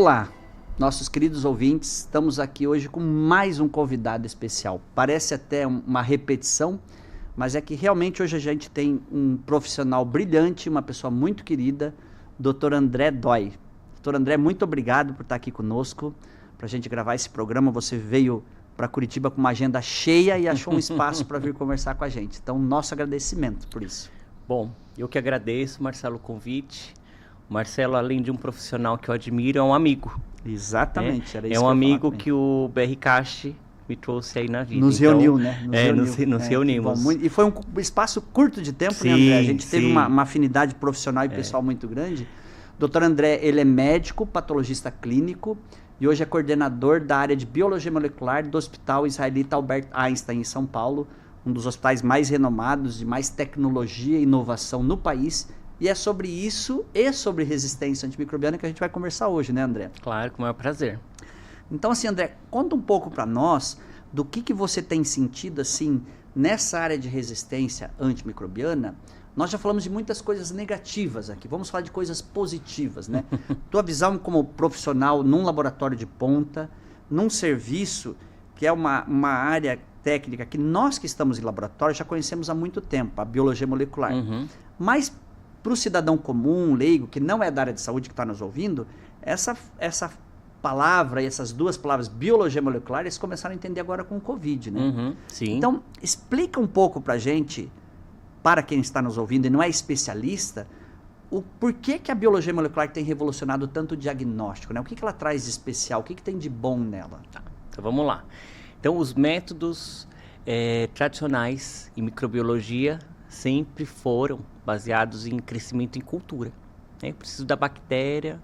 Olá, nossos queridos ouvintes, estamos aqui hoje com mais um convidado especial. Parece até uma repetição, mas é que realmente hoje a gente tem um profissional brilhante, uma pessoa muito querida, Dr. André Dói. Dr. André, muito obrigado por estar aqui conosco, para a gente gravar esse programa. Você veio para Curitiba com uma agenda cheia e achou um espaço para vir conversar com a gente. Então, nosso agradecimento por isso. Bom, eu que agradeço, Marcelo, o convite. O Marcelo, além de um profissional que eu admiro, é um amigo. Exatamente, era isso que eu ia falar. É um amigo que o BR Cast me trouxe aí na vida. Nos reuniu, né? Nos reunimos. E foi um espaço curto de tempo, sim, né, André? A gente teve sim. uma afinidade profissional e pessoal muito grande. Dr. André, ele é médico, patologista clínico e hoje é coordenador da área de Biologia Molecular do Hospital Israelita Albert Einstein, em São Paulo, um dos hospitais mais renomados, de mais tecnologia e inovação no país. E é sobre isso e sobre resistência antimicrobiana que a gente vai conversar hoje, né, André? Claro, com o maior prazer. Então, assim, André, conta um pouco para nós do que você tem sentido, assim, nessa área de resistência antimicrobiana. Nós já falamos de muitas coisas negativas aqui, vamos falar de coisas positivas, né? Tua visão como profissional num laboratório de ponta, num serviço que é uma área técnica que nós que estamos em laboratório já conhecemos há muito tempo, a biologia molecular. Uhum. Mas para o cidadão comum, leigo, que não é da área de saúde, que está nos ouvindo, essa palavra e essas duas palavras, biologia molecular, eles começaram a entender agora com o Covid, né? Uhum, sim. Então, explica um pouco para a gente, para quem está nos ouvindo e não é especialista, o porquê que a biologia molecular tem revolucionado tanto o diagnóstico, né? O que ela traz de especial, o que tem de bom nela? Tá, então vamos lá. Então, os métodos tradicionais em microbiologia sempre foram baseados em crescimento em cultura. Né? Eu preciso da bactéria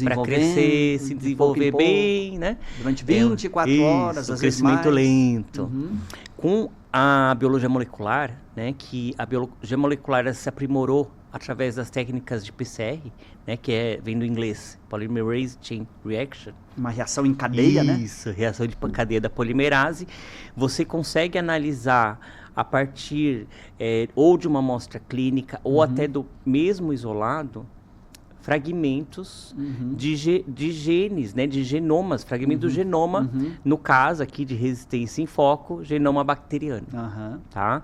para crescer, se desenvolver bem, né? Durante 24 horas, às vezes mais. Crescimento lento. Uhum. Com a biologia molecular, né, que a biologia molecular se aprimorou através das técnicas de PCR, né, que vem do inglês, Polymerase Chain Reaction. Uma reação em cadeia, né? Isso, reação de cadeia da polimerase. Você consegue analisar a partir ou de uma amostra clínica ou até do mesmo isolado, fragmentos de genes, né, de genomas, fragmentos do genoma, no caso aqui de resistência em foco, genoma bacteriano. Tá?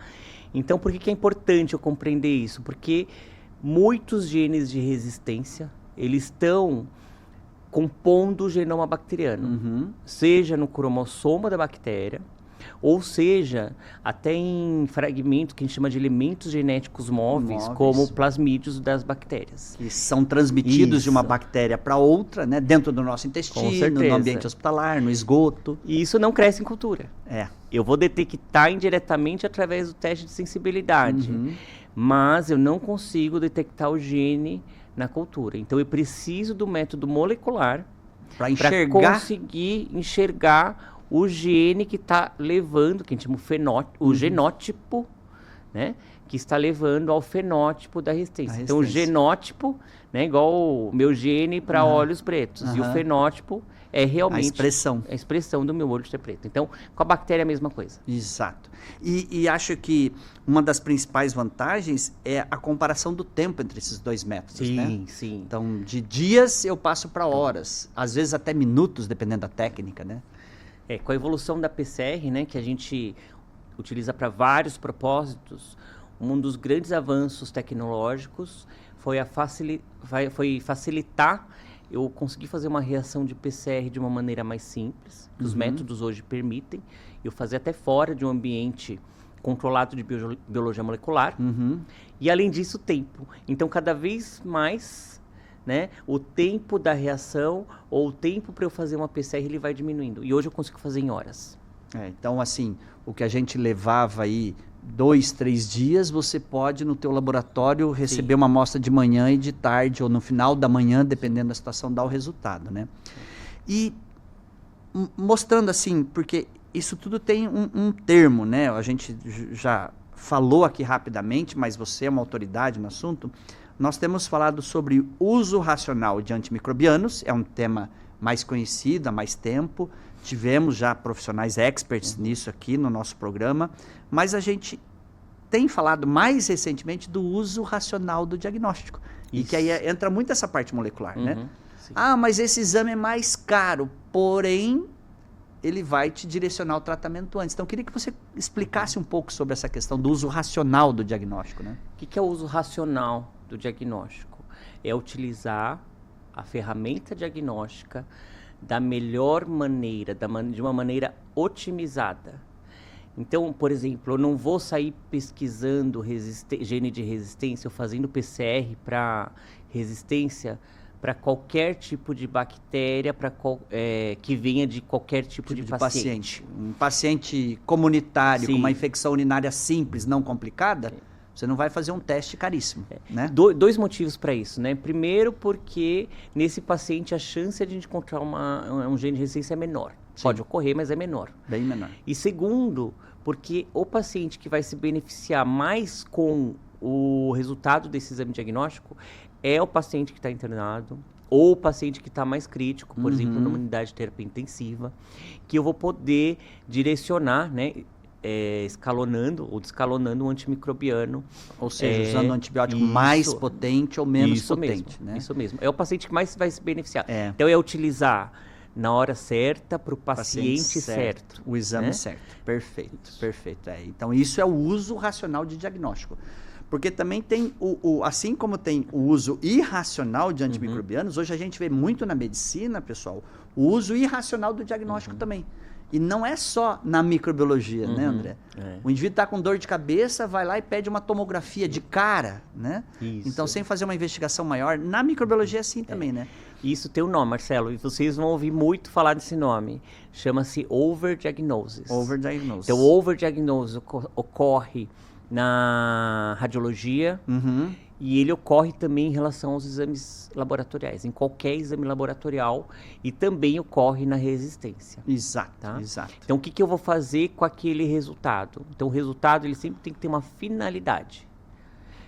Então, por que é importante eu compreender isso? Porque muitos genes de resistência, eles estão compondo o genoma bacteriano, seja no cromossoma da bactéria, ou seja, até em fragmentos que a gente chama de elementos genéticos móveis, como plasmídios das bactérias. Que são transmitidos de uma bactéria para outra, né? Dentro do nosso intestino, no ambiente hospitalar, no esgoto. E isso não cresce em cultura. É. Eu vou detectar indiretamente através do teste de sensibilidade, mas eu não consigo detectar o gene na cultura. Então eu preciso do método molecular para conseguir enxergar o gene que está levando, que a gente chama o genótipo, né, que está levando ao fenótipo da resistência. Então, o genótipo, né, igual o meu gene para olhos pretos, e o fenótipo é realmente a expressão do meu olho ser preto. Então, com a bactéria é a mesma coisa. Exato. E acho que uma das principais vantagens é a comparação do tempo entre esses dois métodos, né? Sim, sim. Então, de dias eu passo para horas, às vezes até minutos, dependendo da técnica, né? Com a evolução da PCR, né, que a gente utiliza para vários propósitos, um dos grandes avanços tecnológicos foi facilitar eu conseguir fazer uma reação de PCR de uma maneira mais simples, que os métodos hoje permitem, eu fazer até fora de um ambiente controlado de biologia molecular, e além disso, o tempo. Então, cada vez mais, né, o tempo da reação ou o tempo para eu fazer uma PCR ele vai diminuindo. E hoje eu consigo fazer em horas. Então, assim, o que a gente levava aí 2, 3 dias, você pode no teu laboratório receber uma amostra de manhã e de tarde, ou no final da manhã, dependendo da situação, dar o resultado, né? E mostrando assim, porque isso tudo tem um termo, né? A gente já falou aqui rapidamente, mas você é uma autoridade no assunto. Nós temos falado sobre uso racional de antimicrobianos, é um tema mais conhecido há mais tempo, tivemos já profissionais experts nisso aqui no nosso programa, mas a gente tem falado mais recentemente do uso racional do diagnóstico, e que aí entra muito essa parte molecular, né? Sim. Ah, mas esse exame é mais caro, porém ele vai te direcionar o tratamento antes. Então, eu queria que você explicasse um pouco sobre essa questão do uso racional do diagnóstico, né? O que é o uso racional do diagnóstico? É utilizar a ferramenta diagnóstica da melhor maneira, de uma maneira otimizada. Então, por exemplo, eu não vou sair pesquisando gene de resistência ou fazendo PCR para resistência para qualquer tipo de bactéria que venha de qualquer tipo de paciente. Um paciente comunitário Sim. com uma infecção urinária simples, não complicada, você não vai fazer um teste caríssimo, né? Dois motivos para isso, né? Primeiro, porque nesse paciente a chance de a gente encontrar um gene de resistência é menor. Sim. Pode ocorrer, mas é menor. Bem menor. E segundo, porque o paciente que vai se beneficiar mais com o resultado desse exame diagnóstico é o paciente que está internado ou o paciente que está mais crítico, por exemplo, numa unidade de terapia intensiva, que eu vou poder direcionar, né, escalonando ou descalonando um antimicrobiano. Ou seja, usando um antibiótico mais potente ou menos potente, né? Isso mesmo. É o paciente que mais vai se beneficiar. É. Então, é utilizar na hora certa para o paciente certo. O exame né? certo. Perfeito, perfeito. Então, isso é o uso racional de diagnóstico. Porque também tem, assim como tem o uso irracional de antimicrobianos, hoje a gente vê muito na medicina, pessoal, o uso irracional do diagnóstico também. E não é só na microbiologia, né, André? O indivíduo está com dor de cabeça, vai lá e pede uma tomografia de cara, né? Isso. Então, sem fazer uma investigação maior, na microbiologia é assim também, né? Isso tem um nome, Marcelo, e vocês vão ouvir muito falar desse nome. Chama-se overdiagnosis. Overdiagnosis. Então, o overdiagnosis ocorre na radiologia e ele ocorre também em relação aos exames laboratoriais, em qualquer exame laboratorial, e também ocorre na resistência. Exato, tá? exato. Então, o que eu vou fazer com aquele resultado? Então, o resultado ele sempre tem que ter uma finalidade.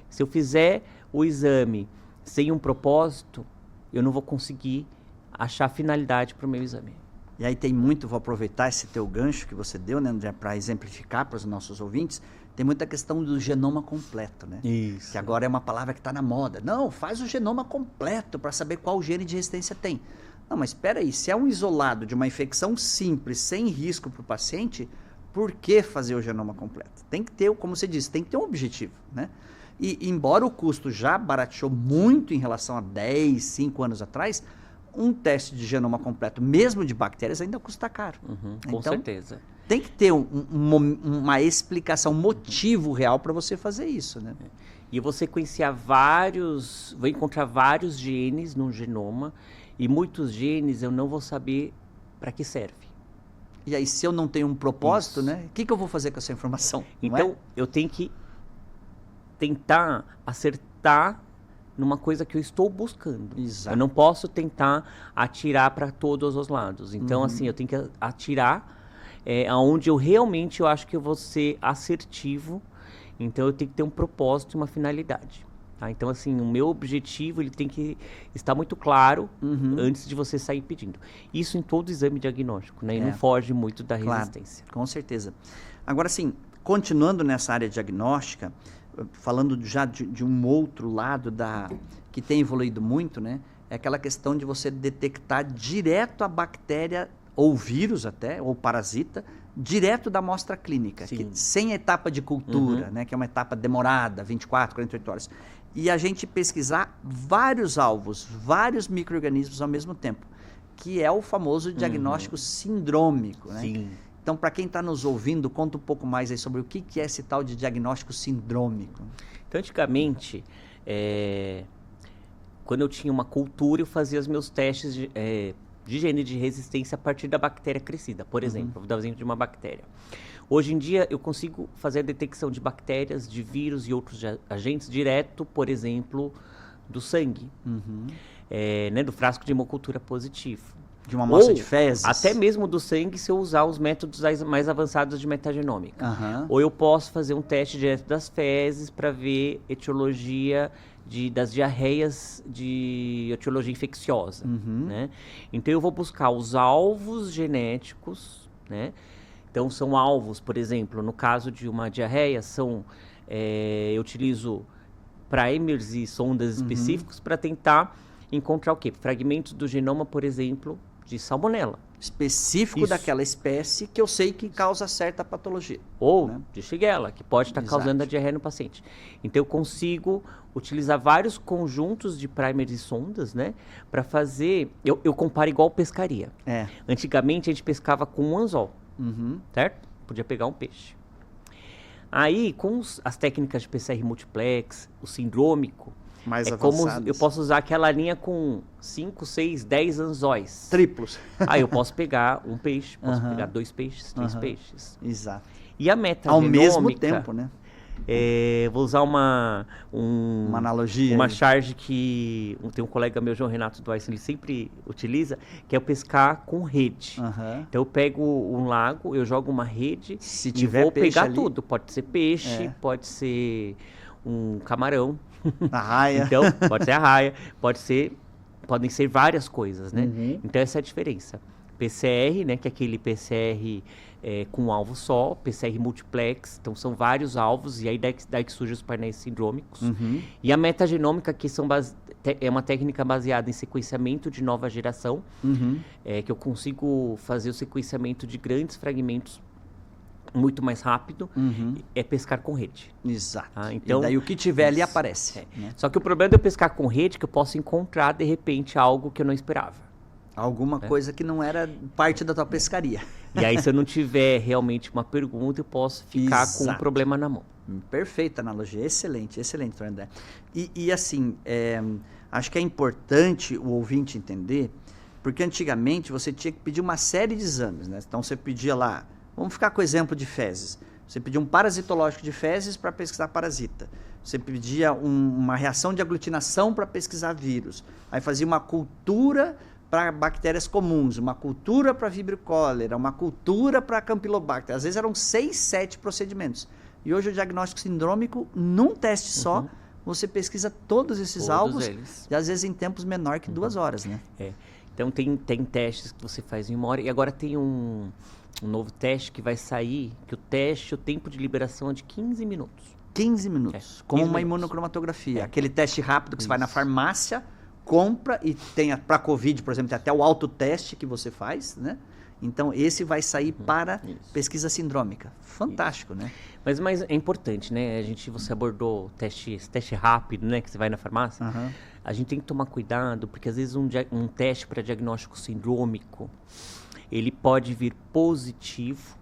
Se eu fizer o exame sem um propósito, eu não vou conseguir achar finalidade para o meu exame. E aí tem muito, vou aproveitar esse teu gancho que você deu, né, André, para exemplificar para os nossos ouvintes, tem muita questão do genoma completo, né? Isso. Que agora é uma palavra que está na moda. Não, faz o genoma completo para saber qual gene de resistência tem. Não, mas espera aí, se é um isolado de uma infecção simples, sem risco para o paciente, por que fazer o genoma completo? Tem que ter, como você disse, tem que ter um objetivo, né? E embora o custo já barateou muito em relação a 10, 5 anos atrás, um teste de genoma completo, mesmo de bactérias, ainda custa caro. Com certeza. Tem que ter uma explicação, um motivo real para você fazer isso, né? E eu vou sequenciar vou encontrar vários genes no genoma, e muitos genes eu não vou saber para que serve. E aí, se eu não tenho um propósito, né? O que eu vou fazer com essa informação? Então, eu tenho que tentar acertar numa coisa que eu estou buscando. Exato. Eu não posso tentar atirar para todos os lados. Então, assim, eu tenho que atirar aonde eu realmente acho que eu vou ser assertivo. Então, eu tenho que ter um propósito e uma finalidade. Tá? Então, assim, o meu objetivo ele tem que estar muito claro antes de você sair pedindo. Isso em todo exame diagnóstico, né? E não foge muito da resistência. Claro, com certeza. Agora, assim, continuando nessa área diagnóstica, falando já de um outro lado que tem evoluído muito, né? É aquela questão de você detectar direto a bactéria, ou vírus até, ou parasita, direto da amostra clínica, sem etapa de cultura, né? Que é uma etapa demorada, 24, 48 horas. E a gente pesquisar vários alvos, vários micro-organismos ao mesmo tempo, que é o famoso diagnóstico sindrômico, né? Sim. Então, para quem está nos ouvindo, conta um pouco mais aí sobre o que é esse tal de diagnóstico sindrômico. Então, antigamente, quando eu tinha uma cultura, eu fazia os meus testes de gene de resistência a partir da bactéria crescida, por exemplo. Vou dar um exemplo de uma bactéria. Hoje em dia, eu consigo fazer a detecção de bactérias, de vírus e outros agentes direto, por exemplo, do sangue, né, do frasco de hemocultura positivo. De uma amostra de fezes? Até mesmo do sangue, se eu usar os métodos mais avançados de metagenômica. Uhum. Ou eu posso fazer um teste direto das fezes para ver etiologia das diarreias de etiologia infecciosa. Né? Então, eu vou buscar os alvos genéticos, né? Então, são alvos, por exemplo, no caso de uma diarreia, eu utilizo primers e sondas específicos para tentar encontrar o quê? Fragmentos do genoma, por exemplo, de salmonela. Específico Isso. daquela espécie que eu sei que causa certa patologia. Ou Né? de Shigella, que pode estar Exato. causando a diarreia no paciente. Então eu consigo utilizar vários conjuntos de primers e sondas, né? Para fazer... Eu comparo igual pescaria. É. Antigamente a gente pescava com um anzol, Uhum. certo? Podia pegar um peixe. Aí, com as técnicas de PCR multiplex, o sindrômico, Mais é como avançadas. eu posso usar aquela linha com 5, 6, 10 anzóis. Triplos. Aí eu posso pegar um peixe, posso Aham. pegar 2 peixes, 3 Aham. peixes. Exato. E a meta Ao genômica, mesmo tempo, né? vou usar uma analogia. uma aí. charge que tem um colega meu, João Renato Duarte, ele sempre utiliza, que é o pescar com rede. Aham. Então eu pego um lago, eu jogo uma rede Se e tiver vou peixe pegar ali, tudo. Pode ser peixe, É. pode ser um camarão, na raia. então pode ser arraia, podem ser várias coisas, né? Uhum. Então essa é a diferença. PCR, né, que é aquele PCR com um alvo só, PCR multiplex, então são vários alvos, e aí daí que surgem os painéis sindrômicos. Uhum. E a metagenômica, que é uma técnica baseada em sequenciamento de nova geração, Uhum. que eu consigo fazer o sequenciamento de grandes fragmentos muito mais rápido, Uhum. é pescar com rede. Exato. Então, e daí o que tiver ali isso. aparece. Né? Só que o problema de eu pescar com rede é que eu posso encontrar, de repente, algo que eu não esperava. Alguma coisa que não era parte da tua pescaria. E aí, se eu não tiver realmente uma pergunta, eu posso ficar com um Exato. problema na mão. Perfeita analogia, excelente, doutor André. E assim, acho que é importante o ouvinte entender, porque antigamente você tinha que pedir uma série de exames, né? Então você pedia lá, vamos ficar com o exemplo de fezes. Você pedia um parasitológico de fezes para pesquisar parasita. Você pedia uma reação de aglutinação para pesquisar vírus. Aí fazia uma cultura para bactérias comuns, uma cultura para Vibrio cholera, uma cultura para Campylobacter. Às vezes eram 6, 7 procedimentos. E hoje o diagnóstico sindrômico, num teste só, você pesquisa todos esses Todos alvos, eles. e às vezes em tempos menor que 2 horas, né? Então, tem testes que você faz em 1 hora. E agora tem um novo teste que vai sair, que o tempo de liberação é de 15 minutos. 15 minutos, 15 como uma minutos. imunocromatografia. Aquele teste rápido que você vai na Isso. farmácia, compra e tem para COVID, por exemplo, tem até o autoteste que você faz, né? Então, esse vai sair para Isso. pesquisa sindrômica. Fantástico, né? Mas é importante, né? Você abordou esse teste rápido, né? Que você vai na farmácia. Aham. A gente tem que tomar cuidado, porque às vezes um teste para diagnóstico sindrômico, ele pode vir positivo,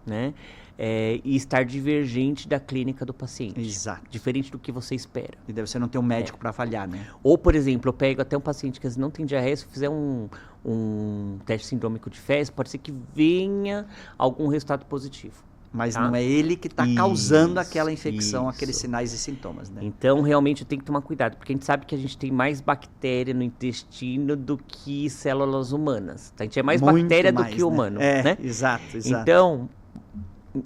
né? E estar divergente da clínica do paciente. Exato. Diferente do que você espera. E daí você não tem um médico para avaliar, né? Ou, por exemplo, eu pego até um paciente que às vezes não tem diarreia, se eu fizer um teste sindrômico de fezes, pode ser que venha algum resultado positivo. Mas Tá. não é ele que está Isso, causando aquela infecção, isso. aqueles sinais e sintomas, né? Então, realmente, eu tenho que tomar cuidado, porque a gente sabe que a gente tem mais bactéria no intestino do que células humanas. Tá? A gente é mais Muito bactéria do mais, que humano, É, né? exato. Então,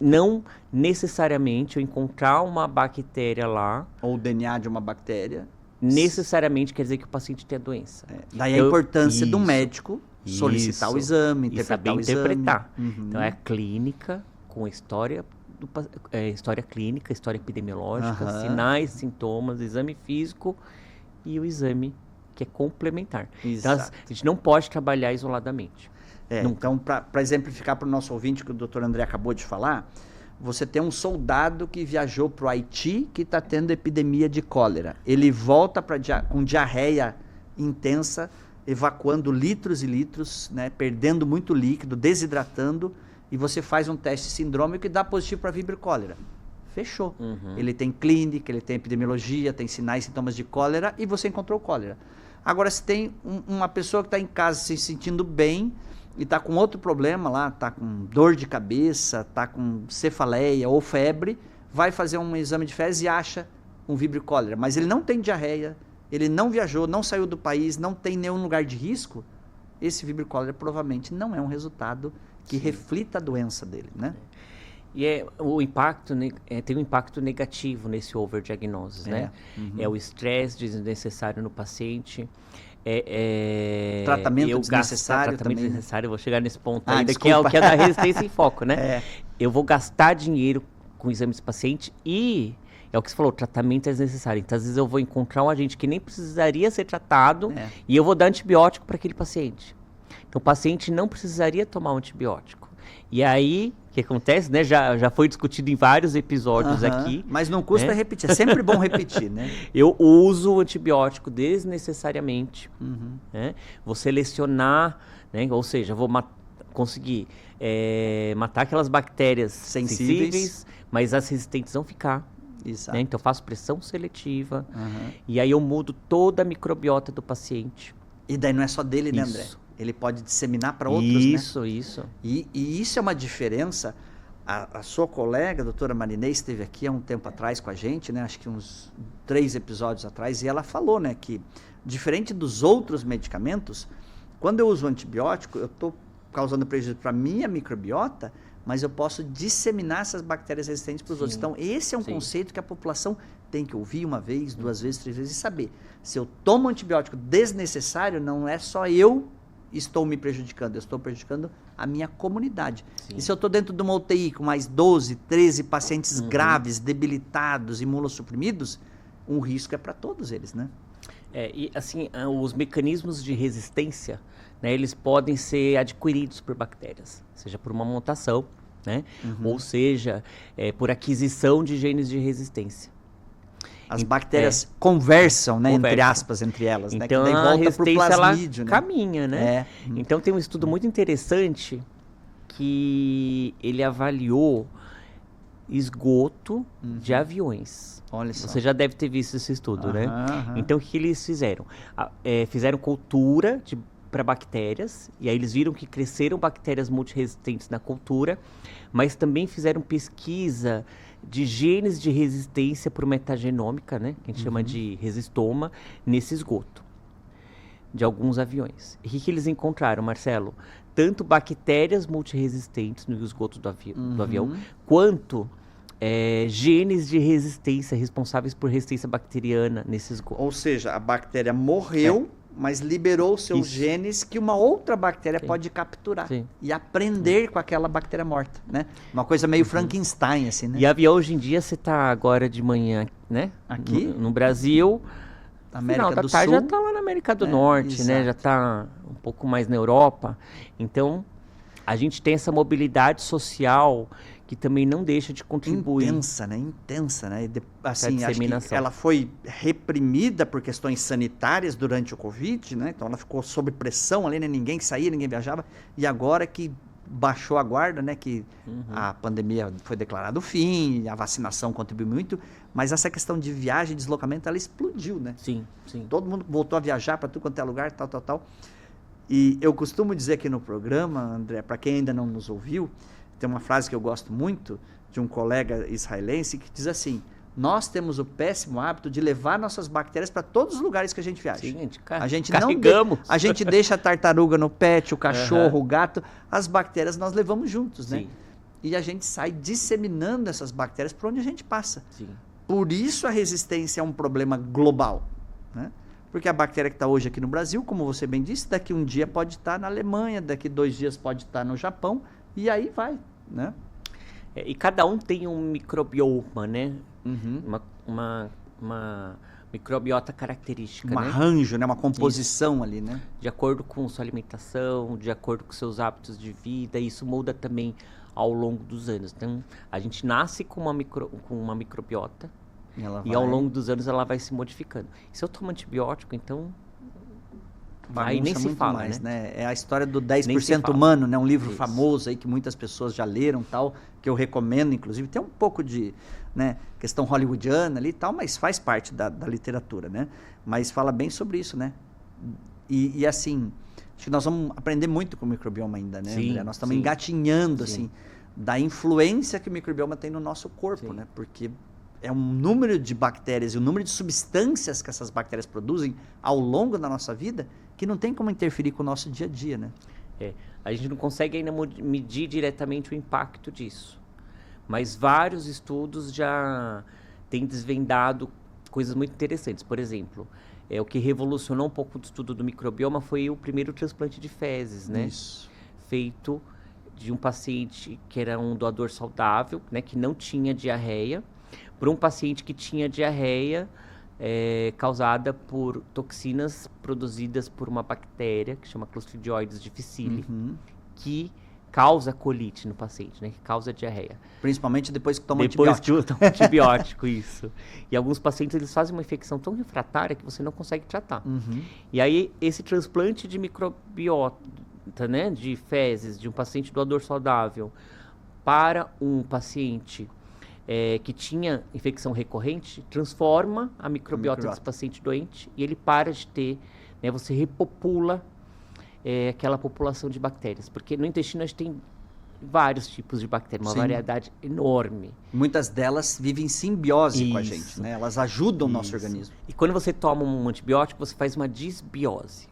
não necessariamente eu encontrar uma bactéria lá, Ou o DNA de uma bactéria. necessariamente quer dizer que o paciente tem a doença. Daí a Eu- importância do isso, médico solicitar o isso. exame, E saber interpretar o exame. interpretar. Uhum. Então, é a clínica com história, história clínica, história epidemiológica, Aham. sinais, sintomas, exame físico e o exame que é complementar. Então, Exato. a gente não pode trabalhar isoladamente. Então, para exemplificar para o nosso ouvinte que o doutor André acabou de falar, você tem um soldado que viajou para o Haiti que está tendo epidemia de cólera. Ele volta com diarreia intensa, evacuando litros e litros, né, perdendo muito líquido, desidratando, e você faz um teste sindrômico e dá positivo para Vibrio cholera. Fechou. Uhum. Ele tem clínica, ele tem epidemiologia, tem sinais e sintomas de cólera e você encontrou cólera. Agora, se tem uma pessoa que está em casa se sentindo bem e está com outro problema lá, está com dor de cabeça, está com cefaleia ou febre, vai fazer um exame de fezes e acha um Vibrio cholera, mas ele não tem diarreia, ele não viajou, não saiu do país, não tem nenhum lugar de risco, esse Vibrio cholera provavelmente não é um resultado que reflita a doença dele, né? E o impacto, tem um impacto negativo nesse overdiagnose, né? Uhum. É o estresse desnecessário no paciente. Tratamento desnecessário tratamento também, né? desnecsário, eu vou chegar nesse ponto Ah, ainda, que é o desculpa. que é da resistência em foco, né? É. Eu vou gastar dinheiro com exames do paciente e é o que você falou, o tratamento é necessário. Então, às vezes eu vou encontrar um agente que nem precisaria ser tratado e eu vou dar antibiótico para aquele paciente. Então, o paciente não precisaria tomar um antibiótico. E aí, o que acontece, né? Já foi discutido em vários episódios aqui. Mas não custa repetir, é sempre bom repetir, né? Eu uso o antibiótico desnecessariamente. Né? Vou selecionar, né? Ou seja, vou conseguir matar aquelas bactérias sensíveis, mas as resistentes vão ficar. Exato. Né? Então, eu faço pressão seletiva e aí eu mudo toda a microbiota do paciente. E daí não é só dele, né, André? Ele pode disseminar para outros, né? Isso. E isso é uma diferença. A sua colega, a doutora Marinês, esteve aqui há um tempo atrás com a gente, né? Acho que uns 3 episódios atrás, e ela falou, né, que diferente dos outros medicamentos, quando eu uso antibiótico, eu estou causando prejuízo para a minha microbiota, mas eu posso disseminar essas bactérias resistentes para os outros. Então, esse é um conceito que a população tem que ouvir 1 vez, 2 vezes, 3 vezes e saber. Se eu tomo antibiótico desnecessário, não é só eu estou me prejudicando, eu estou prejudicando a minha comunidade. E se eu estou dentro de uma UTI com mais 12, 13 pacientes graves, debilitados, imunossuprimidos, um risco é para todos eles, né? E assim, os mecanismos de resistência, né, eles podem ser adquiridos por bactérias, seja por uma mutação, né, ou seja, por aquisição de genes de resistência. As bactérias conversam, né, entre aspas, entre elas, né? Então, que daí a volta pro resistência, plasmídio, ela né? caminha, né? Então, tem um estudo muito interessante que ele avaliou esgoto de aviões. Olha só. Você já deve ter visto esse estudo, né? Então, o que eles fizeram? Fizeram cultura para bactérias, e aí eles viram que cresceram bactérias multiresistentes na cultura, mas também fizeram pesquisa de genes de resistência por metagenômica, né, que a gente chama de resistoma, nesse esgoto de alguns aviões. E o que eles encontraram, Marcelo? Tanto bactérias multiresistentes no esgoto do avião, quanto genes de resistência responsáveis por resistência bacteriana nesse esgoto. Ou seja, a bactéria morreu, mas liberou seus genes que uma outra bactéria pode capturar e aprender com aquela bactéria morta, né? Uma coisa meio Frankenstein, assim, né? E avião, hoje em dia, você tá agora de manhã, né? Aqui? No Brasil, América final da do tarde Sul. já tá lá na América do Norte, né? Já tá um pouco mais na Europa. Então, a gente tem essa mobilidade social que também não deixa de contribuir. Intensa, né? Assim, acho que disseminação. ela foi reprimida por questões sanitárias durante o Covid, né? Então ela ficou sob pressão ali, né? Ninguém saía, ninguém viajava. E agora que baixou a guarda, né? Que a pandemia foi declarada o fim, a vacinação contribuiu muito, mas essa questão de viagem e deslocamento, ela explodiu, né? Sim. Todo mundo voltou a viajar para tudo quanto é lugar, tal. E eu costumo dizer aqui no programa, André, para quem ainda não nos ouviu, tem uma frase que eu gosto muito de um colega israelense que diz assim: nós temos o péssimo hábito de levar nossas bactérias para todos os lugares que a gente viaja. Sim, a gente carregamos. A gente deixa a tartaruga no pet, o cachorro, o gato, as bactérias nós levamos juntos, né? E a gente sai disseminando essas bactérias por onde a gente passa. Por isso a resistência é um problema global, né? Porque a bactéria que está hoje aqui no Brasil, como você bem disse, daqui um dia pode estar na Alemanha, daqui 2 dias pode estar no Japão, e aí vai, né? E cada um tem um microbioma, né? Uma microbiota característica, Um arranjo, né? Uma composição ali, né? De acordo com sua alimentação, de acordo com seus hábitos de vida, e isso muda também ao longo dos anos. Então, a gente nasce com uma microbiota, e ao longo dos anos ela vai se modificando. Se eu tomo antibiótico, então aí nem se fala, mais, né? É a história do 10% humano, né? Um livro famoso aí que muitas pessoas já leram, tal, que eu recomendo, inclusive. Tem um pouco de, né, questão hollywoodiana ali e tal, mas faz parte da literatura, né? Mas fala bem sobre isso, né? E assim, acho que nós vamos aprender muito com o microbioma ainda, né, André? Nós estamos engatinhando, assim, da influência que o microbioma tem no nosso corpo, né? Porque é um número de bactérias e um número de substâncias que essas bactérias produzem ao longo da nossa vida que não tem como interferir com o nosso dia a dia, né? A gente não consegue ainda medir diretamente o impacto disso, mas vários estudos já têm desvendado coisas muito interessantes. Por exemplo, o que revolucionou um pouco o estudo do microbioma foi o primeiro transplante de fezes, né? Isso. Feito de um paciente que era um doador saudável, né? Que não tinha diarreia, para um paciente que tinha diarreia causada por toxinas produzidas por uma bactéria que chama Clostridioides difficile, que causa colite no paciente, né? Que causa diarreia. Principalmente depois que toma Depois antibiótico. que toma antibiótico, isso. E alguns pacientes, eles fazem uma infecção tão refratária que você não consegue tratar. E aí, esse transplante de microbiota, né? De fezes, de um paciente doador saudável, para um paciente que tinha infecção recorrente, transforma a microbiota desse paciente doente e ele para de ter, né? Você repopula aquela população de bactérias, porque no intestino a gente tem vários tipos de bactérias, uma variedade enorme. Muitas delas vivem em simbiose com a gente, né? Elas ajudam o nosso organismo. E quando você toma um antibiótico, você faz uma disbiose.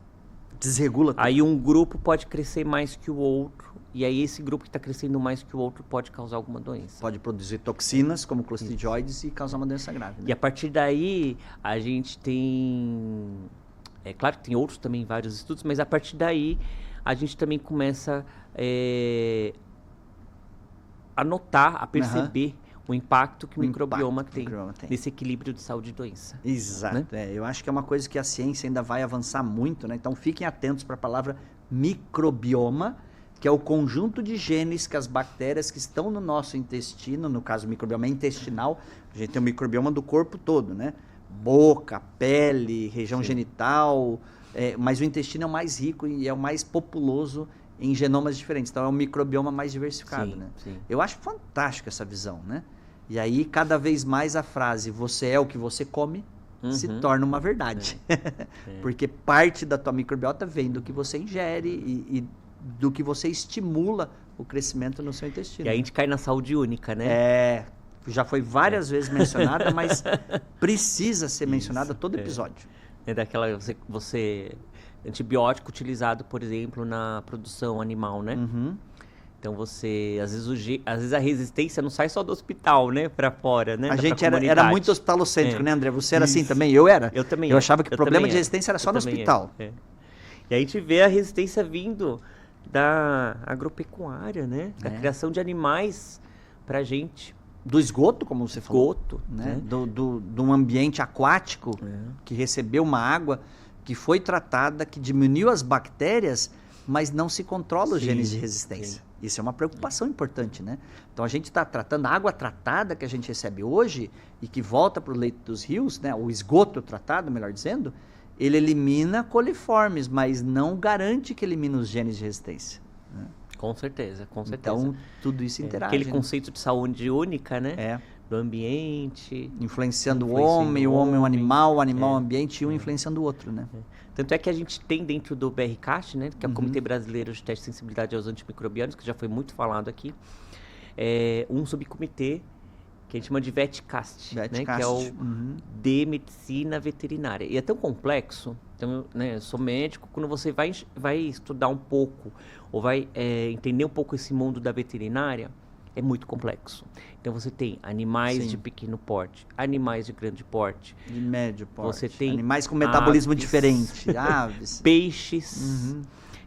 Desregula tudo. Aí um grupo pode crescer mais que o outro, e aí esse grupo que está crescendo mais que o outro pode causar alguma doença. Pode produzir toxinas, como clostridioides, e causar uma doença grave. Né? E a partir daí, a gente tem... É claro que tem outros também, vários estudos, mas a partir daí a gente também começa a notar, a perceber o impacto que o microbioma tem nesse equilíbrio de saúde e doença. Exato. Né? Eu acho que é uma coisa que a ciência ainda vai avançar muito, né? Então fiquem atentos para a palavra microbioma, que é o conjunto de genes que as bactérias que estão no nosso intestino, no caso o microbioma intestinal, a gente tem o microbioma do corpo todo, né? Boca, pele, região genital, mas o intestino é o mais rico e é o mais populoso em genomas diferentes. Então é um microbioma mais diversificado, né? Eu acho fantástica essa visão, né? E aí cada vez mais a frase "você é o que você come" se torna uma verdade. Porque parte da tua microbiota vem do que você ingere e do que você estimula o crescimento no seu intestino. E aí a gente cai na saúde única, né? Já foi várias vezes mencionada, mas precisa ser mencionada todo episódio. É daquela antibiótico utilizado, por exemplo, na produção animal, né? Então você, às vezes a resistência não sai só do hospital, né, para fora, né? A gente era muito hospitalocêntrico, né, André? Você era assim também? Eu era. Eu também. Eu achava que o problema de resistência era só no hospital. E a gente vê a resistência vindo da agropecuária, né? Da criação de animais pra gente. Do esgoto, como você falou. Esgoto, né? De um ambiente aquático que recebeu uma água que foi tratada, que diminuiu as bactérias, mas não se controla os genes de resistência. Isso é uma preocupação importante, né? Então a gente está tratando a água tratada que a gente recebe hoje e que volta para o leito dos rios, né? O esgoto tratado, melhor dizendo, ele elimina coliformes, mas não garante que elimine os genes de resistência. Né? Com certeza, com certeza. Então, tudo isso interage. Aquele conceito de saúde única, né? Do ambiente. Influenciando o homem o animal, o animal o ambiente e um influenciando o outro, né? Tanto é que a gente tem dentro do BRCAST, né? Que é o Comitê Brasileiro de Teste de Sensibilidade aos Antimicrobianos, que já foi muito falado aqui, um subcomitê que a gente chama de VetCast, né? Que é o de Medicina Veterinária. E é tão complexo, então, né, eu sou médico, quando você vai estudar um pouco, ou vai entender um pouco esse mundo da veterinária, é muito complexo. Então você tem animais de pequeno porte, animais de grande porte, de médio porte, você tem animais com metabolismo diferente, aves, peixes.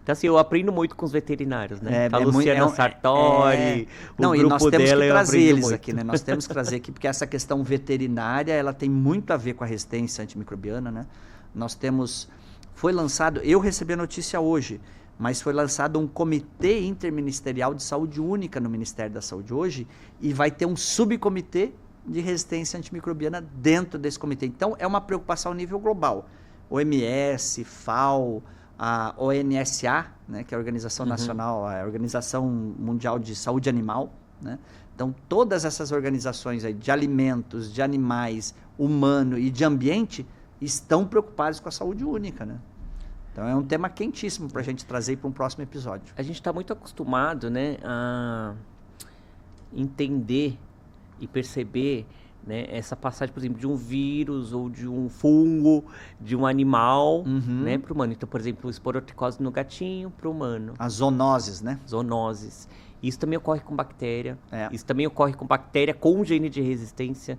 Então, assim, eu aprendo muito com os veterinários, né? A muito, Luciana Sartori, o grupo e nós temos dela, que trazer eles muito. aqui, né? Nós temos que trazer aqui, porque essa questão veterinária, ela tem muito a ver com a resistência antimicrobiana, né? Nós temos... Foi lançado... Eu recebi a notícia hoje, mas foi lançado um comitê interministerial de saúde única no Ministério da Saúde hoje e vai ter um subcomitê de resistência antimicrobiana dentro desse comitê. Então, é uma preocupação a nível global. OMS, FAO... a ONSA, né, que é a Organização Nacional, a Organização Mundial de Saúde Animal, né? Então, todas essas organizações aí de alimentos, de animais, humano e de ambiente estão preocupadas com a saúde única, né? Então, é um tema quentíssimo para a gente trazer para um próximo episódio. A gente está muito acostumado, né, a entender e perceber, né, essa passagem, por exemplo, de um vírus ou de um fungo, de um animal, né, para o humano. Então, por exemplo, esporotricose no gatinho para o humano. As zoonoses, né? Zoonoses. Isso também ocorre com bactéria. Isso também ocorre com bactéria com gene de resistência.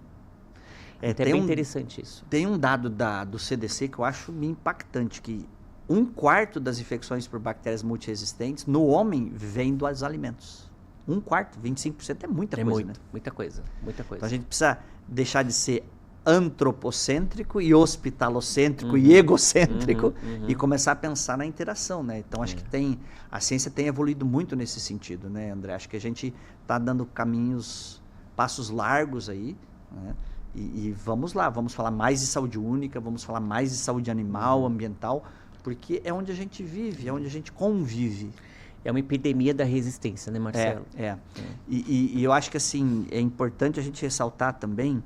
É bem interessante isso. Tem um dado do CDC que eu acho impactante, que 1/4 das infecções por bactérias multiresistentes no homem vem dos alimentos. 1/4, 25% é muita coisa, né? Muita coisa, muita coisa. Então a gente precisa deixar de ser antropocêntrico e hospitalocêntrico e egocêntrico e começar a pensar na interação, né? Então acho que a ciência tem evoluído muito nesse sentido, né, André? Acho que a gente está dando passos largos aí, né? E vamos lá, vamos falar mais de saúde única, vamos falar mais de saúde animal, ambiental, porque é onde a gente vive, é onde a gente convive. É uma epidemia da resistência, né, Marcelo? E eu acho que assim, é importante a gente ressaltar também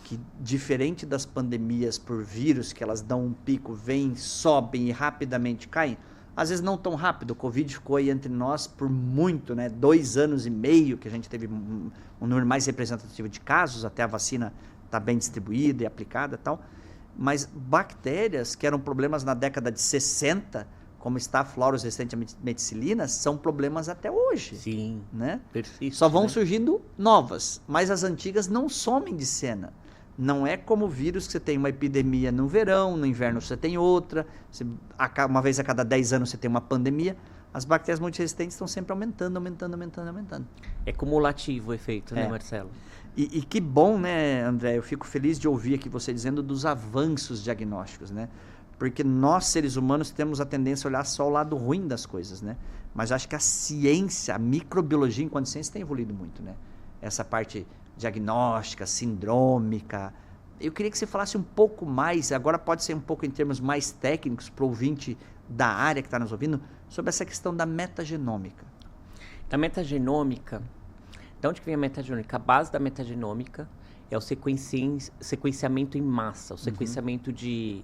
que, diferente das pandemias por vírus, que elas dão um pico, vêm, sobem e rapidamente caem, às vezes não tão rápido. O Covid ficou aí entre nós por muito, né? 2 anos e meio que a gente teve um número mais representativo de casos, até a vacina está bem distribuída e aplicada e tal. Mas bactérias que eram problemas na década de 60, como Staphylococcus resistente à meticilina, são problemas até hoje. Sim, né? Persiste, Só vão né? surgindo novas, mas as antigas não somem de cena. Não é como o vírus que você tem uma epidemia no verão, no inverno você tem outra, uma vez a cada 10 anos você tem uma pandemia. As bactérias multiresistentes estão sempre aumentando. É cumulativo o efeito, né, Marcelo? E que bom, né, André? Eu fico feliz de ouvir aqui você dizendo dos avanços diagnósticos, né? Porque nós, seres humanos, temos a tendência a olhar só o lado ruim das coisas, né? Mas acho que a ciência, a microbiologia enquanto ciência tem evoluído muito, né? Essa parte diagnóstica, sindrômica. Eu queria que você falasse um pouco mais, agora pode ser um pouco em termos mais técnicos, para o ouvinte da área que está nos ouvindo, sobre essa questão da metagenômica. Da metagenômica, de onde que vem a metagenômica? A base da metagenômica é o sequenciamento em massa, o sequenciamento de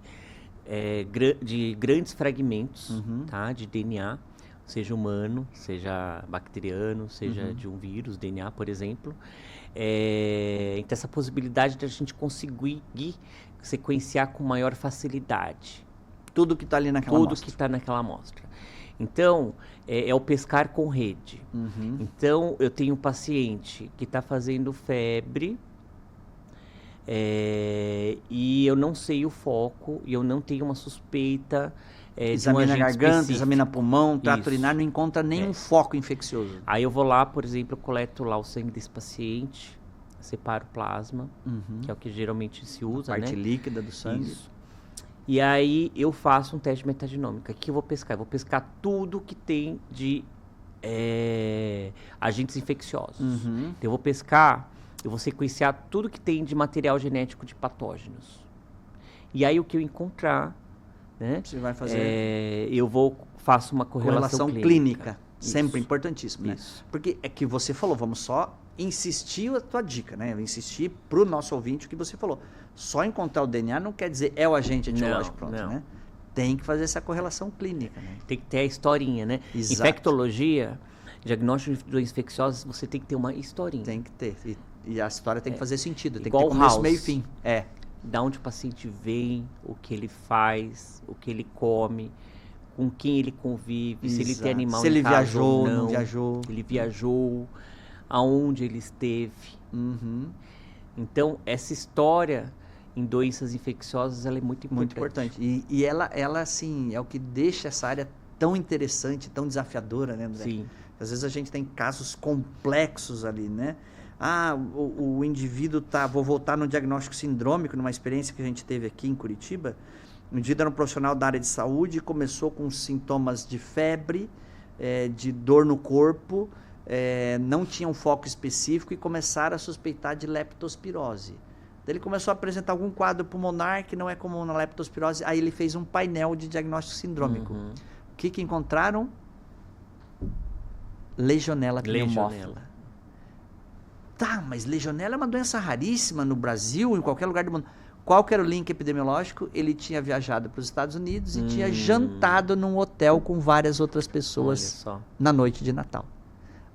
grandes fragmentos, tá, de DNA, seja humano, seja bacteriano, seja de um vírus, DNA, por exemplo. Então, essa possibilidade de a gente conseguir sequenciar com maior facilidade. Tudo que está ali naquela amostra. Tudo que está naquela amostra. Então, é o pescar com rede. Então, eu tenho um paciente que está fazendo febre e eu não sei o foco e eu não tenho uma suspeita examina a garganta, específico. Examina pulmão, trato urinário, não encontra nenhum foco infeccioso. Aí eu vou lá, por exemplo, eu coleto lá o sangue desse paciente, separo o plasma, que é o que geralmente se usa, a parte líquida do sangue. Isso. E aí eu faço um teste de metagenômica. O que eu vou pescar? Eu vou pescar tudo que tem de agentes infecciosos. Então eu vou pescar, eu vou sequenciar tudo que tem de material genético de patógenos. E aí o que eu encontrar, né? Você vai fazer... faço uma correlação clínica. Sempre importantíssimo, né? Porque é que você falou, vamos só insistir a tua dica, né? Insistir para o nosso ouvinte o que você falou. Só encontrar o DNA não quer dizer é o agente etiológico, pronto, né? Tem que fazer essa correlação clínica, né? Tem que ter a historinha, né? Exato. Infectologia, diagnóstico de doenças infecciosas, você tem que ter uma historinha. Tem que ter. E a história tem que fazer sentido. Tem Igual que ter começo, House. meio e fim. Da onde o paciente vem, o que ele faz, o que ele come, com quem ele convive, se ele tem animal se em ele casa viajou, ou não viajou. Ele viajou, aonde ele esteve. Então, essa história em doenças infecciosas, ela é muito importante. Muito importante. E ela, assim, é o que deixa essa área tão interessante, tão desafiadora, né, André? Sim. Às vezes a gente tem casos complexos ali, né? O indivíduo vou voltar no diagnóstico sindrômico, numa experiência que a gente teve aqui em Curitiba. O indivíduo era um profissional da área de saúde, começou com sintomas de febre, de dor no corpo, não tinha um foco específico e começaram a suspeitar de leptospirose. Daí ele começou a apresentar algum quadro pulmonar que não é comum na leptospirose, aí ele fez um painel de diagnóstico sindrômico. O que encontraram? Legionela pneumófila. Tá, mas legionela é uma doença raríssima no Brasil, em qualquer lugar do mundo. Qual que era o link epidemiológico? Ele tinha viajado para os Estados Unidos e tinha jantado num hotel com várias outras pessoas na noite de Natal.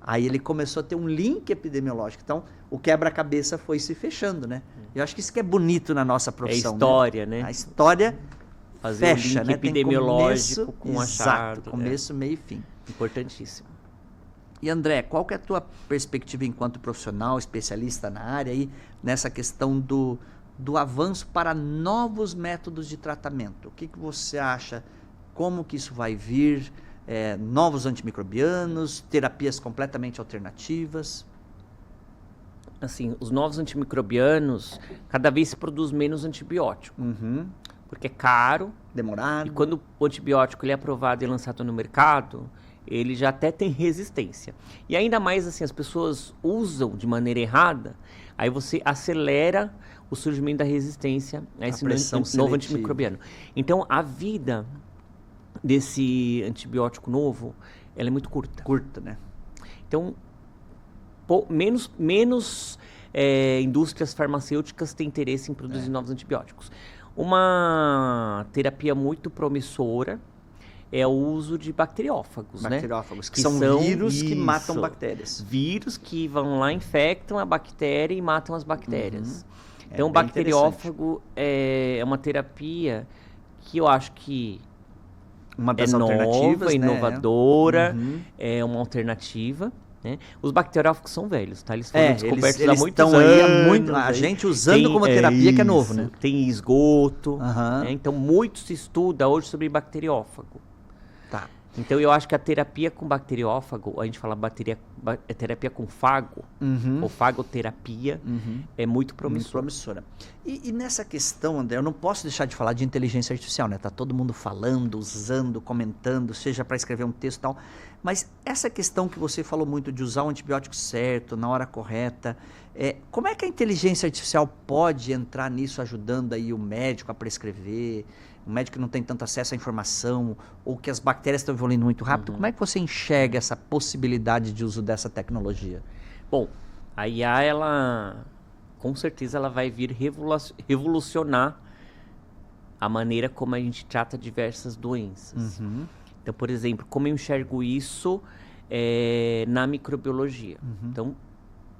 Aí ele começou a ter um link epidemiológico. Então, o quebra-cabeça foi se fechando, né? Eu acho que isso que é bonito na nossa profissão. É história, né? A história fazer fecha, o link né? epidemiológico com o achado. Exato, começo, meio e fim. Importantíssimo. E André, qual que é a tua perspectiva enquanto profissional, especialista na área, aí, nessa questão do avanço para novos métodos de tratamento? O que você acha? Como que isso vai vir? Novos antimicrobianos, terapias completamente alternativas? assim, os novos antimicrobianos, cada vez se produz menos antibiótico, Uhum. porque é caro, Demorado. e quando o antibiótico ele é aprovado e lançado no mercado, ele já até tem resistência. E ainda mais assim, as pessoas usam de maneira errada, aí você acelera o surgimento da resistência a esse pressão novo seletiva. antimicrobiano. Então, a vida desse antibiótico novo, ela é muito curta. Curta, né? Então, menos indústrias farmacêuticas têm interesse em produzir novos antibióticos. Uma terapia muito promissora é o uso de bacteriófagos, Bacteriófagos, né? que são vírus que matam isso, bactérias. Vírus que vão lá, infectam a bactéria e matam as bactérias. Então, o bem bacteriófago é uma terapia que eu acho que Uma das é alternativas, nova, né? inovadora, Uhum. é uma alternativa. Né? Os bacteriófagos são velhos, tá? Eles foram descobertos eles há muitos estão anos. aí há muito. A aí. gente usando como terapia que é novo, né? Tem esgoto. Aham. Né? Então, muito se estuda hoje sobre bacteriófago. Tá. Então, eu acho que a terapia com bacteriófago, a gente fala terapia com fago, Uhum. ou fagoterapia, é muito Muito promissor. promissora. E nessa questão, André, eu não posso deixar de falar de inteligência artificial, né? Tá todo mundo falando, usando, comentando, seja para escrever um texto e tal. Mas essa questão que você falou muito de usar o antibiótico certo, na hora correta, como é que a inteligência artificial pode entrar nisso, ajudando aí o médico a prescrever, o médico que não tem tanto acesso à informação, ou que as bactérias estão evoluindo muito rápido? Como é que você enxerga essa possibilidade de uso dessa tecnologia? Bom, a IA, ela, com certeza, ela vai vir revolucionar a maneira como a gente trata diversas doenças. Uhum. Então, por exemplo, como eu enxergo isso na microbiologia. Então,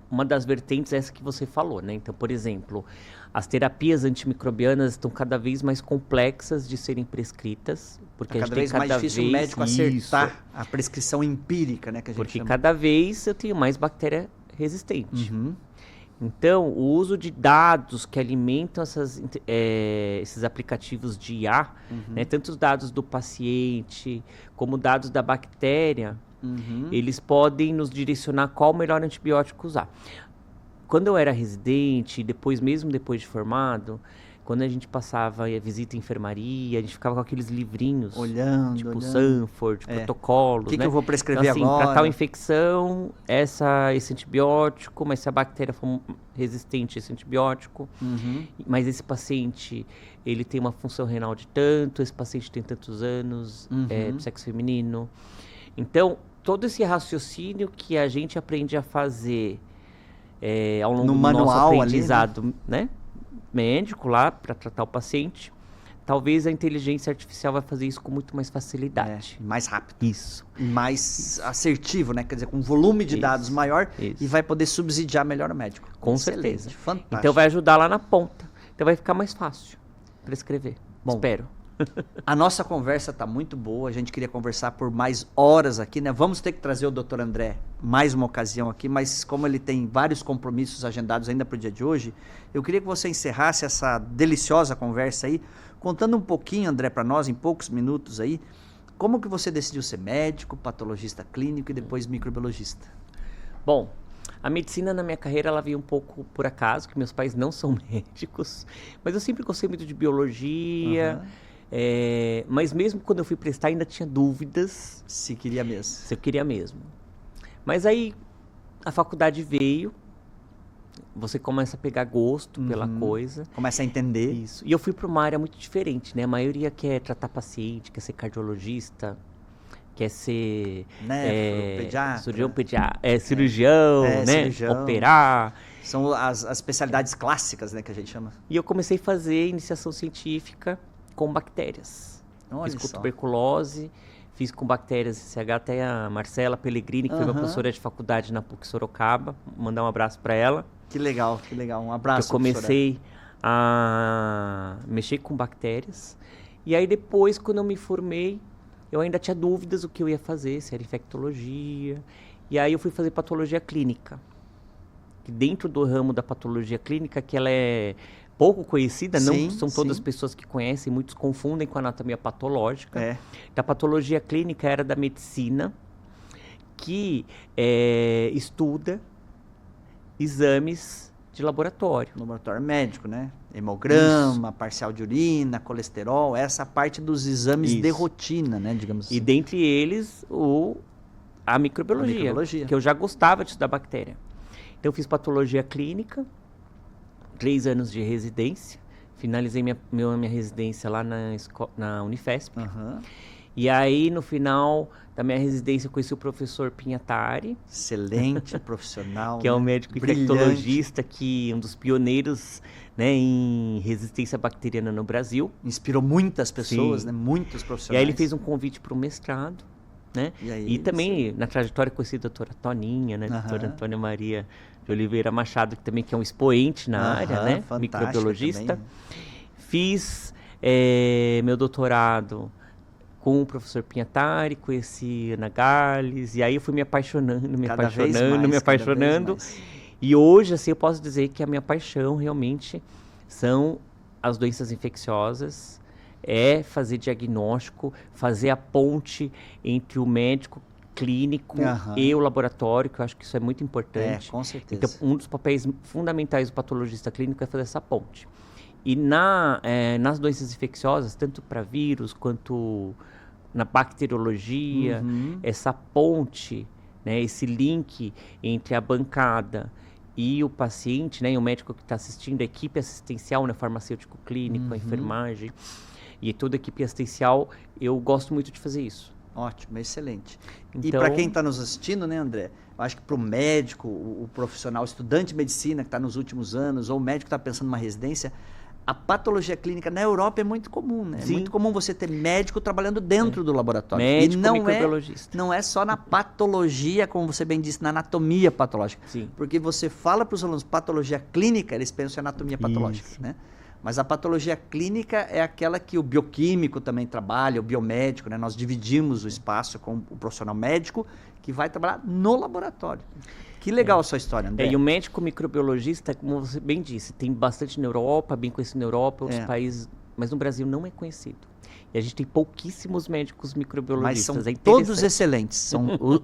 uma das vertentes é essa que você falou, né? Então, por exemplo, as terapias antimicrobianas estão cada vez mais complexas de serem prescritas, porque a gente Cada tem vez mais difícil o médico acertar a prescrição empírica, né, que a gente porque chama. cada vez eu tenho mais bactéria resistente. Uhum. Então, o uso de dados que alimentam esses aplicativos de IA, né, tanto os dados do paciente como dados da bactéria, eles podem nos direcionar qual o melhor antibiótico usar. Quando eu era residente, mesmo depois de formado, quando a gente passava a visita em enfermaria, a gente ficava com aqueles livrinhos, Olhando, tipo olhando. Sanford, protocolos, O que né? eu vou prescrever então, assim, agora? para tal infecção, esse antibiótico, mas se a bactéria for resistente a esse antibiótico, mas esse paciente, ele tem uma função renal de tanto, esse paciente tem tantos anos, do sexo feminino. Então, todo esse raciocínio que a gente aprende a fazer ao longo No do manual nosso ali, aprendizado, né? Médico lá, para tratar o paciente, talvez a inteligência artificial vai fazer isso com muito mais facilidade. Mais rápido. Isso. E mais assertivo, né? Quer dizer, com um volume de dados maior Isso. e vai poder subsidiar melhor o médico. Com Excelente, certeza. Fantástico. Então vai ajudar lá na ponta. Então vai ficar mais fácil para escrever. Bom, Espero. A nossa conversa está muito boa, a gente queria conversar por mais horas aqui, né? Vamos ter que trazer o Dr. André mais uma ocasião aqui, mas como ele tem vários compromissos agendados ainda para o dia de hoje, eu queria que você encerrasse essa deliciosa conversa aí, contando um pouquinho, André, para nós, em poucos minutos aí, como que você decidiu ser médico, patologista clínico e depois microbiologista? Bom, a medicina na minha carreira, ela veio um pouco por acaso, que meus pais não são médicos, mas eu sempre gostei muito de biologia. Mas mesmo quando eu fui prestar, ainda tinha dúvidas Se queria mesmo. se eu queria mesmo. Mas aí a faculdade veio, você começa a pegar gosto pela coisa. Começa a entender. Isso. E eu fui para uma área muito diferente, né? A maioria quer tratar paciente, quer ser cardiologista, quer ser pediatra. cirurgião, né? Cirurgião. Operar. São as especialidades clássicas, né, que a gente chama. E eu comecei a fazer iniciação científica com bactérias. Olha Fiz com só. tuberculose, fiz com bactérias CH, até a Marcela Pellegrini, que foi minha professora de faculdade na PUC Sorocaba. Mandar um abraço para ela. Que legal, que legal. Um abraço, Eu comecei a mexer com bactérias. E aí depois, quando eu me formei, eu ainda tinha dúvidas do que eu ia fazer, se era infectologia. E aí eu fui fazer patologia clínica. Que dentro do ramo da patologia clínica, que ela é pouco conhecida, não são todas as pessoas que conhecem, muitos confundem com a anatomia patológica. A patologia clínica era da medicina, que estuda exames de laboratório. Laboratório médico, né? Hemograma, parcial de urina, colesterol, essa parte dos exames de rotina, né? Digamos assim. E dentre eles, a microbiologia, que eu já gostava de estudar bactéria. Então, eu fiz patologia clínica, 3 anos de residência, finalizei minha residência lá na Unifesp. E aí, no final da minha residência, eu conheci o professor Pinhatari. Excelente profissional. Que é um médico infectologista, um dos pioneiros, né, em resistência bacteriana no Brasil. Inspirou muitas pessoas, né, muitos profissionais. E aí ele fez um convite para o mestrado. Né? E também, na trajetória, conheci a doutora Toninha, né? Doutora Antônia Maria de Oliveira Machado, que também é um expoente na área, né? Microbiologista. Também. Fiz meu doutorado com o professor Pinhatari, conheci Ana Gales, e aí eu fui me apaixonando. E hoje, assim, eu posso dizer que a minha paixão realmente são as doenças infecciosas, é fazer diagnóstico, fazer a ponte entre o médico clínico e o laboratório, que eu acho que isso é muito importante. Com certeza. Então, um dos papéis fundamentais do patologista clínico é fazer essa ponte. E nas doenças infecciosas, tanto para vírus quanto na bacteriologia, essa ponte, né, esse link entre a bancada e o paciente, né, e o médico que está assistindo, a equipe assistencial, né, farmacêutico clínico, a enfermagem, e toda a equipe assistencial, eu gosto muito de fazer isso. Ótimo, excelente. Então, e para quem está nos assistindo, né, André? Eu acho que para o médico, o profissional, o estudante de medicina que está nos últimos anos, ou o médico que está pensando numa residência, a patologia clínica na Europa é muito comum, né? Sim. É muito comum você ter médico trabalhando dentro do laboratório. Médico, e microbiologista. Não é só na patologia, como você bem disse, na anatomia patológica. Sim. Porque você fala para os alunos patologia clínica, eles pensam em anatomia patológica, né? Mas a patologia clínica é aquela que o bioquímico também trabalha, o biomédico, né? Nós dividimos o espaço com o profissional médico que vai trabalhar no laboratório. Que legal a sua história, André. E o médico microbiologista, como você bem disse, tem bastante na Europa, bem conhecido na Europa, outros países, mas no Brasil não é conhecido. E a gente tem pouquíssimos médicos microbiologistas. Mas são todos excelentes.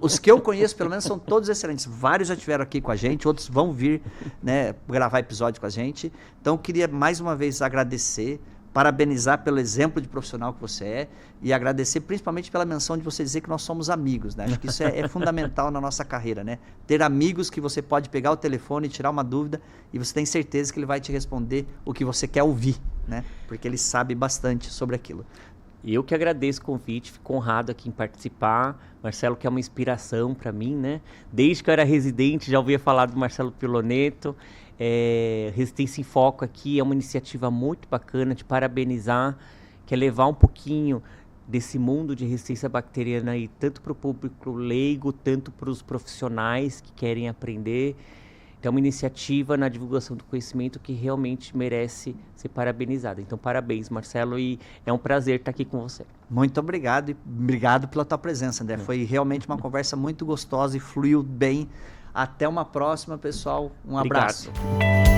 Os que eu conheço, pelo menos, são todos excelentes. Vários já estiveram aqui com a gente, outros vão vir, né, gravar episódio com a gente. Então, eu queria mais uma vez agradecer, parabenizar pelo exemplo de profissional que você é e agradecer principalmente pela menção de você dizer que nós somos amigos, né? Acho que isso é fundamental na nossa carreira, né? Ter amigos que você pode pegar o telefone e tirar uma dúvida e você tem certeza que ele vai te responder o que você quer ouvir, né? Porque ele sabe bastante sobre aquilo. Eu que agradeço o convite, fico honrado aqui em participar. Marcelo, que é uma inspiração para mim, né? Desde que eu era residente, já ouvia falar do Marcelo Piloneto. Resistência em Foco aqui é uma iniciativa muito bacana de parabenizar, que é levar um pouquinho desse mundo de resistência bacteriana aí, tanto para o público leigo, tanto para os profissionais que querem aprender. Então, é uma iniciativa na divulgação do conhecimento que realmente merece ser parabenizada. Então, parabéns, Marcelo, e é um prazer estar aqui com você. Muito obrigado e obrigado pela tua presença, André. Foi realmente uma conversa muito gostosa e fluiu bem. Até uma próxima, pessoal. Um abraço. Obrigado.